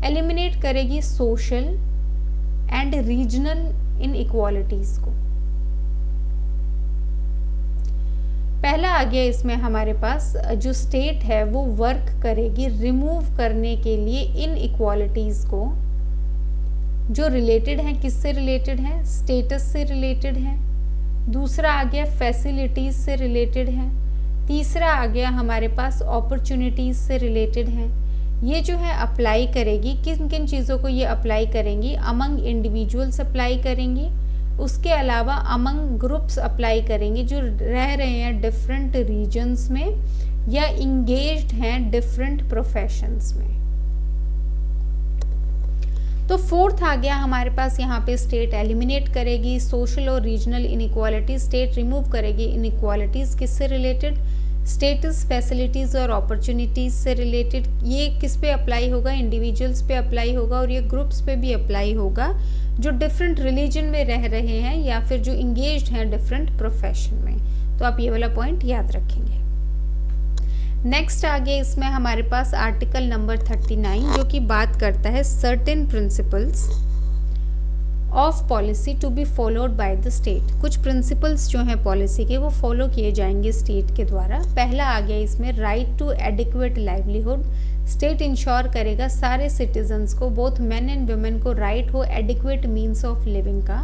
एलिमिनेट करेगी सोशल एंड रीजनल इनइक्वालिटीज को। पहला आ गया इसमें हमारे पास, जो स्टेट है वो वर्क करेगी रिमूव करने के लिए इनइक्वालिटीज को जो रिलेटेड हैं, किससे रिलेटेड हैं? स्टेटस से रिलेटेड हैं। दूसरा आ गया फैसिलिटीज से रिलेटेड है। तीसरा आ गया हमारे पास अपॉर्चुनिटीज से रिलेटेड है। ये जो है अप्लाई करेगी, किन किन चीज़ों को ये अप्लाई करेंगी? अमंग इंडिविजुअल्स अप्लाई करेंगी, उसके अलावा अमंग ग्रुप्स अप्लाई करेंगे जो रह रहे हैं डिफरेंट रीजन्स में या इंगेज्ड हैं डिफरेंट प्रोफेशंस में। तो फोर्थ आ गया हमारे पास यहाँ पे, स्टेट एलिमिनेट करेगी सोशल और रीजनल इनइक्वालिटीज, स्टेट रिमूव करेगी इनइक्वालिटीज। किससे रिलेटेड? स्टेटस, फैसिलिटीज और अपॉर्चुनिटीज से रिलेटेड। ये किस पे अप्लाई होगा? इंडिविजुअल्स पे अप्लाई होगा और ये ग्रुप्स पे भी अप्लाई होगा जो डिफरेंट रिलीजन में रह रहे हैं या फिर जो इंगेज्ड हैं डिफरेंट प्रोफेशन में। तो आप ये वाला पॉइंट याद रखेंगे। नेक्स्ट आ गया इसमें हमारे पास आर्टिकल नंबर 39 जो कि बात करता है certain principles of policy to be followed by the state. कुछ प्रिंसिपल्स जो हैं पॉलिसी के वो फॉलो किए जाएंगे स्टेट के द्वारा। पहला आ गया इसमें right to adequate livelihood. State ensure करेगा सारे सिटीजन्स को, बोथ मेन एंड वुमेन को राइट हो एडिक्वेट मीन्स ऑफ लिविंग का।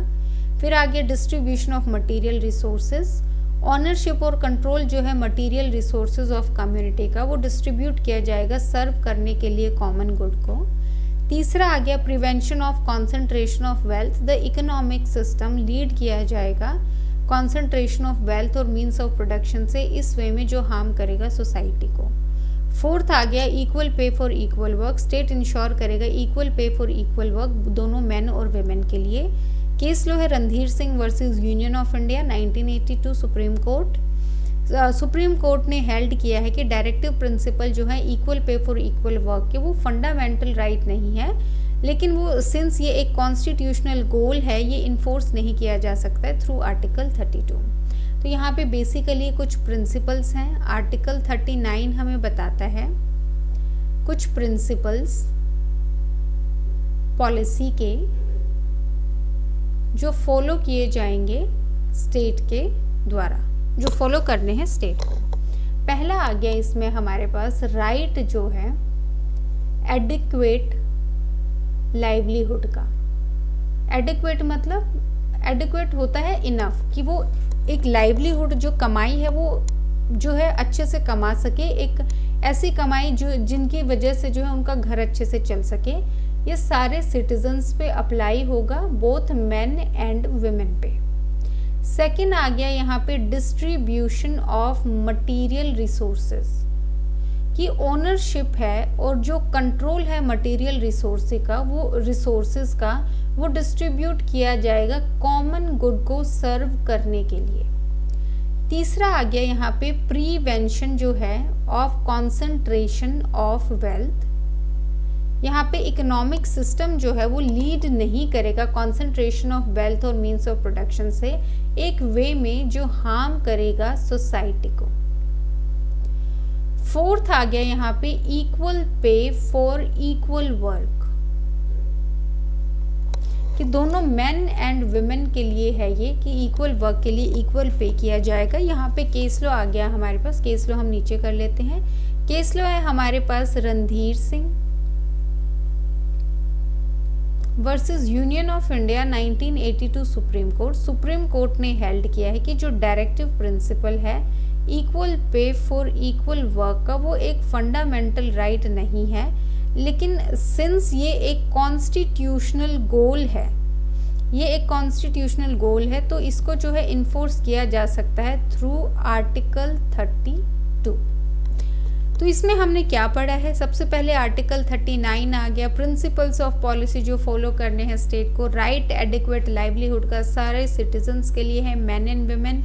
फिर आ गया distribution of material resources. Ownership और कंट्रोल जो है मटेरियल रिसोर्सेज ऑफ कम्युनिटी का वो डिस्ट्रीब्यूट किया जाएगा सर्व करने के लिए कॉमन गुड को। तीसरा आ गया prevention of concentration of wealth. The economic system lead किया जाएगा कॉन्सेंट्रेशन ऑफ वेल्थ और मीन्स ऑफ प्रोडक्शन से इस वे में जो हार्म करेगा सोसाइटी को। फोर्थ आ गया equal pay for equal work. State ensure करेगा equal pay for equal work दोनों मेन और वेमेन के लिए। केस लो है Randhir Singh versus union of India 1982 supreme court. Supreme court ने हेल्ड किया है कि डायरेक्टिव प्रिंसिपल जो है equal pay for equal work के वो फंडामेंटल राइट नहीं है, लेकिन वो सिंस ये एक कॉन्स्टिट्यूशनल गोल है ये इन्फोर्स नहीं किया जा सकता है थ्रू आर्टिकल 32। तो यहाँ पे बेसिकली कुछ प्रिंसिपल्स हैं। आर्टिकल 39 हमें बताता है कुछ प्रिंसिपल्स पॉलिसी के जो फॉलो किए जाएंगे स्टेट के द्वारा, जो फॉलो करने हैं स्टेट को। पहला आ गया इसमें हमारे पास राइट जो है एडिक्वेट लाइवलीहुड का। एडिक्वेट मतलब एडिक्वेट होता है इनफ, कि वो एक लाइवलीहुड जो कमाई है वो जो है अच्छे से कमा सके, एक ऐसी कमाई जो जिनकी वजह से जो है उनका घर अच्छे से चल सके। ये सारे सिटीजन्स पे अप्लाई होगा, बोथ मेन एंड वुमेन पे। सेकेंड आ गया यहाँ पे डिस्ट्रीब्यूशन ऑफ मटेरियल रिसोर्सेज, कि ओनरशिप है और जो कंट्रोल है मटेरियल रिसोर्सेज का वो डिस्ट्रीब्यूट किया जाएगा कॉमन गुड को सर्व करने के लिए। तीसरा आ गया यहाँ पे प्रिवेंशन जो है ऑफ कॉन्सेंट्रेशन ऑफ वेल्थ। यहाँ पे इकोनॉमिक सिस्टम जो है वो लीड नहीं करेगा कॉन्सेंट्रेशन ऑफ वेल्थ और मीन्स ऑफ प्रोडक्शन से एक वे में जो हार्म करेगा सोसाइटी को। फोर्थ आ गया यहाँ पे equal pay for equal work, कि दोनों मेन एंड वुमेन के लिए है ये, कि इक्वल वर्क के लिए इक्वल पे किया जाएगा। यहाँ पे केस लो आ गया हमारे पास, केस लो हम नीचे कर लेते हैं। केस लो है हमारे पास Randhir Singh versus union of India 1982 supreme court. Supreme court ने हेल्ड किया है कि जो डायरेक्टिव प्रिंसिपल है equal pay for equal work का वो एक फंडामेंटल राइट नहीं है, लेकिन सिंस ये एक कॉन्स्टिट्यूशनल गोल है, ये एक कॉन्स्टिट्यूशनल गोल है तो इसको जो है इन्फोर्स किया जा सकता है थ्रू आर्टिकल 32। तो इसमें हमने क्या पढ़ा है? सबसे पहले आर्टिकल 39 आ गया, प्रिंसिपल्स ऑफ पॉलिसी जो फॉलो करने हैं स्टेट को। राइट एडिक्वेट लाइवलीहुड का सारे सिटीजन्स के लिए है, main and women.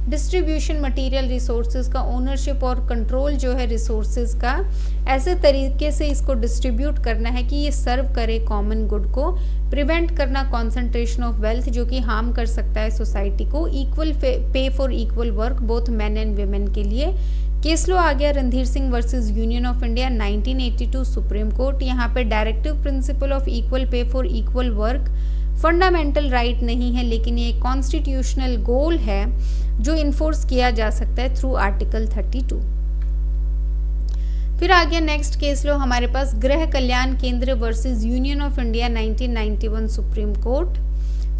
Distribution material resources का, ओनरशिप और कंट्रोल जो है रिसोर्सेज का, ऐसे तरीके से इसको डिस्ट्रीब्यूट करना है कि ये सर्व करे कॉमन गुड को, प्रिवेंट करना कॉन्सेंट्रेशन ऑफ वेल्थ जो कि हार्म कर सकता है सोसाइटी को, equal pay for equal work both men and women के लिए। केस लॉ आ गया Randhir Singh versus union of India 1982 supreme court. यहाँ पे directive principle of equal pay for equal work fundamental right नहीं है, लेकिन ये कॉन्स्टिट्यूशनल गोल है जो इन्फोर्स किया जा सकता है थ्रू आर्टिकल 32। फिर आ गया नेक्स्ट केस लॉ हमारे पास गृह कल्याण केंद्र versus union of India 1991 supreme court.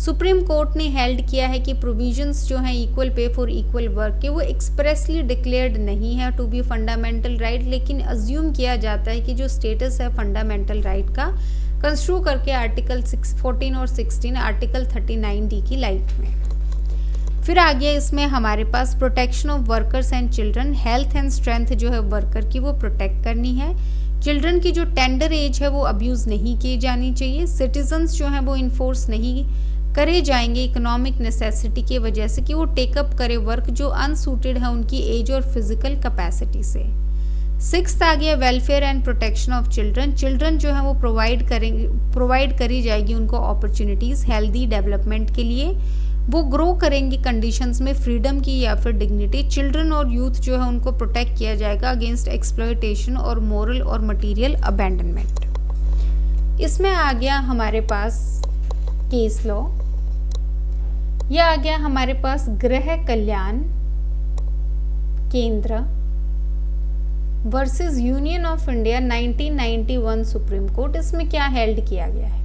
Supreme court ने हेल्ड किया है कि प्रोविजंस जो हैं equal pay for equal work के वो एक्सप्रेसली डिक्लेयर्ड नहीं है टू बी फंडामेंटल राइट, लेकिन अज्यूम किया जाता है कि जो स्टेटस है फंडामेंटल राइट का कंस्ट्रू करके आर्टिकल 14 और 16 आर्टिकल 39D की लाइट में। फिर आ गया इसमें हमारे पास protection of workers and children, health and strength जो है वर्कर की वो प्रोटेक्ट करनी है। चिल्ड्रन की जो टेंडर एज है वो अब्यूज़ नहीं की जानी चाहिए। सिटीजन्स जो हैं वो इन्फोर्स नहीं करे जाएंगे इकोनॉमिक नेसेसिटी की वजह से कि वो टेकअप करे वर्क जो अनसूटेड है उनकी एज और फिजिकल कैपेसिटी से। 6th आ गया welfare and protection of children, children जो है वो प्रोवाइड करी जाएगी उनको अपॉर्चुनिटीज़ हेल्दी डेवलपमेंट के लिए, वो ग्रो करेंगे कंडीशंस में फ्रीडम की या फिर डिग्निटी। चिल्ड्रन और यूथ जो है उनको प्रोटेक्ट किया जाएगा अगेंस्ट एक्सप्लॉयटेशन और मोरल और मटेरियल अबैंडनमेंट। इसमें आ गया हमारे पास केस लॉ, यह आ गया हमारे पास गृह कल्याण केंद्र versus union of India 1991 supreme court. इसमें क्या हेल्ड किया गया है?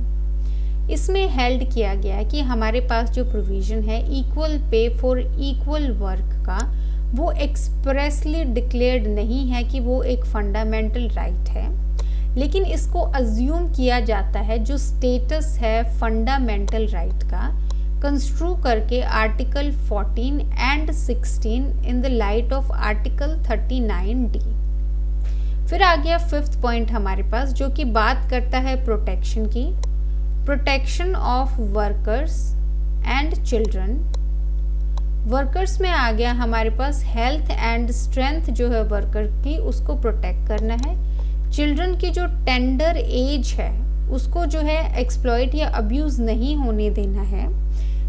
इसमें हेल्ड किया गया है कि हमारे पास जो प्रोविजन है equal pay for equal work का वो एक्सप्रेसली डिक्लेयर्ड नहीं है कि वो एक फंडामेंटल राइट है, लेकिन इसको अज्यूम किया जाता है जो स्टेटस है फंडामेंटल राइट का कंस्ट्रू करके article 14 and 16 in the light of article 39D। फिर आ गया 5th पॉइंट हमारे पास जो कि बात करता है प्रोटेक्शन की, protection of workers and children. Workers में आ गया हमारे पास हेल्थ एंड स्ट्रेंथ जो है वर्कर की उसको प्रोटेक्ट करना है। चिल्ड्रन की जो टेंडर एज है उसको जो है एक्सप्लॉइट या अब्यूज़ नहीं होने देना है।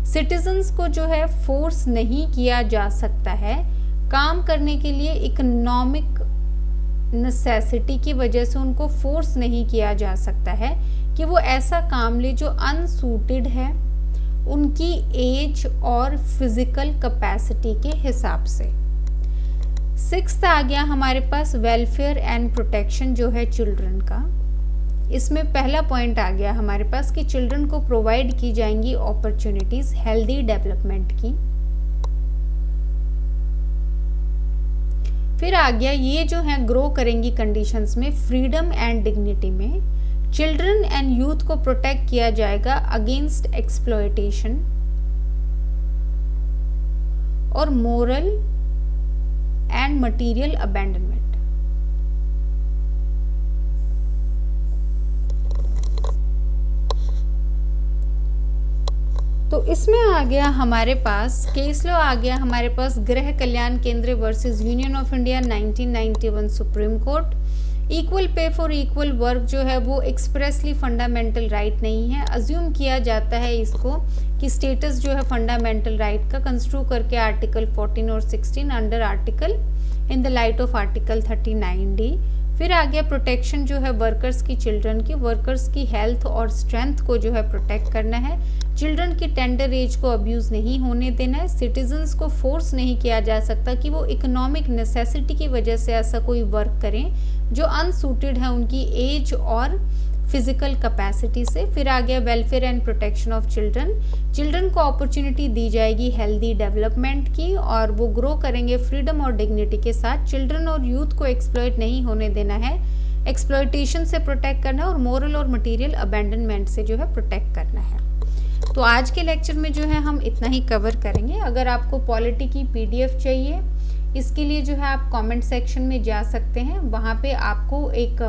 सिटीजन्स को जो है फोर्स नहीं किया जा सकता है काम करने के लिए, इकोनॉमिक नेसेसिटी की वजह से उनको फोर्स नहीं किया जा सकता है कि वो ऐसा काम ले जो अनसूटेड है उनकी एज और फिजिकल कैपेसिटी के हिसाब से। 6th आ गया हमारे पास वेलफेयर एंड प्रोटेक्शन जो है चिल्ड्रन का। इसमें पहला पॉइंट आ गया हमारे पास कि चिल्ड्रन को प्रोवाइड की जाएंगी अपॉर्चुनिटीज हेल्दी डेवलपमेंट की। फिर आ गया ये जो है ग्रो करेंगी कंडीशंस में फ्रीडम एंड डिग्निटी में। चिल्ड्रन एंड यूथ को प्रोटेक्ट किया जाएगा अगेंस्ट एक्सप्लॉयटेशन और मोरल एंड मटेरियल अबैंडनमेंट। तो इसमें आ गया हमारे पास केस लॉ आ गया हमारे पास गृह कल्याण केंद्र versus union of India 1991 supreme court. Equal pay for equal work जो है वो एक्सप्रेसली फंडामेंटल राइट नहीं है, अज्यूम किया जाता है इसको कि स्टेटस जो है फंडामेंटल राइट का कंस्ट्रू करके आर्टिकल 14 और 16 under article in the light of article 39D। फिर आ गया प्रोटेक्शन जो है वर्कर्स की, चिल्ड्रन की, वर्कर्स की हेल्थ और स्ट्रेंथ को जो है प्रोटेक्ट करना है। चिल्ड्रन की टेंडर एज को अब्यूज़ नहीं होने देना है। सिटीजन्स को फोर्स नहीं किया जा सकता कि वो इकोनॉमिक नेसेसिटी की वजह से ऐसा कोई वर्क करें जो अनसूटेड है उनकी एज और फिजिकल कैपेसिटी से। फिर आ गया welfare and protection of children, children को अपॉर्चुनिटी दी जाएगी हेल्दी डेवलपमेंट की और वो ग्रो करेंगे फ्रीडम और डिग्निटी के साथ। चिल्ड्रन और यूथ को एक्सप्लॉइट नहीं होने देना है, एक्सप्लॉइटेशन से प्रोटेक्ट करना है और मोरल और मटेरियल अबैंडनमेंट से जो है प्रोटेक्ट करना है। तो आज के लेक्चर में जो है हम इतना ही कवर करेंगे। अगर आपको पॉलिटी की PDF चाहिए इसके लिए जो है आप कमेंट सेक्शन में जा सकते हैं, वहाँ पे आपको एक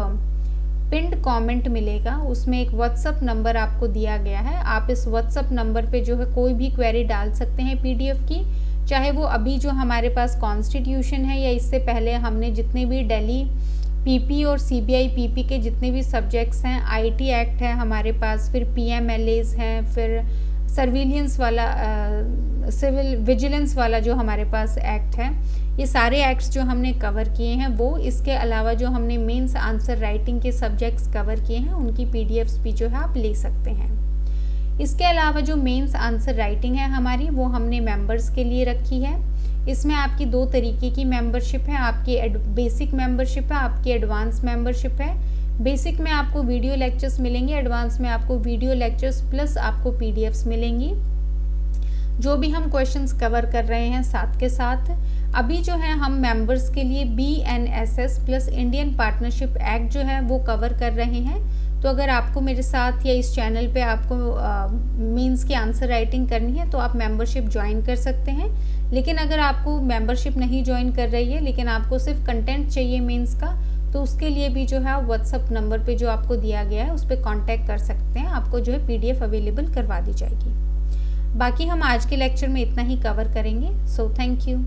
पिंड कमेंट मिलेगा, उसमें एक व्हाट्सअप नंबर आपको दिया गया है। आप इस व्हाट्सअप नंबर पे जो है कोई भी क्वेरी डाल सकते हैं PDF की। चाहे वो अभी जो हमारे पास कॉन्स्टिट्यूशन है या इससे पहले हमने जितने भी दिल्ली पीपी और सीबीआई पीपी के जितने भी सब्जेक्ट्स हैं, आईटी एक्ट है हमारे पास, फिर पीएमएलएज हैं, फिर सर्विलियंस वाला सिविल विजिलेंस वाला जो हमारे पास एक्ट है, ये सारे एक्ट्स जो हमने कवर किए हैं वो, इसके अलावा जो हमने मेंस आंसर राइटिंग के सब्जेक्ट्स कवर किए हैं उनकी पीडीएफ्स भी जो है आप ले सकते हैं। इसके अलावा जो मेंस आंसर राइटिंग है हमारी वो हमने मेंबर्स के लिए रखी है। इसमें आपकी 2 तरीके की मेंबरशिप है, आपकी बेसिक मेंबरशिप है, आपकी एडवांस मेंबरशिप है। बेसिक में आपको वीडियो लेक्चर्स मिलेंगे, एडवांस में आपको वीडियो लेक्चर्स प्लस आपको पीडीएफ्स मिलेंगी। जो भी हम क्वेश्चंस कवर कर रहे हैं साथ के साथ, अभी जो है हम मेंबर्स के लिए BNSS plus Indian partnership act जो है वो कवर कर रहे हैं। तो अगर आपको मेरे साथ या इस चैनल पे आपको मेंस की आंसर राइटिंग करनी है तो आप मेंबरशिप ज्वाइन कर सकते हैं। लेकिन अगर आपको मेंबरशिप नहीं ज्वाइन कर रही है लेकिन आपको सिर्फ कंटेंट चाहिए मेंस का, तो उसके लिए भी जो है व्हाट्सअप नंबर पे जो आपको दिया गया है उस पर कॉन्टैक्ट कर सकते हैं, आपको जो है PDF अवेलेबल करवा दी जाएगी। बाकी हम आज के लेक्चर में इतना ही कवर करेंगे। So thank you.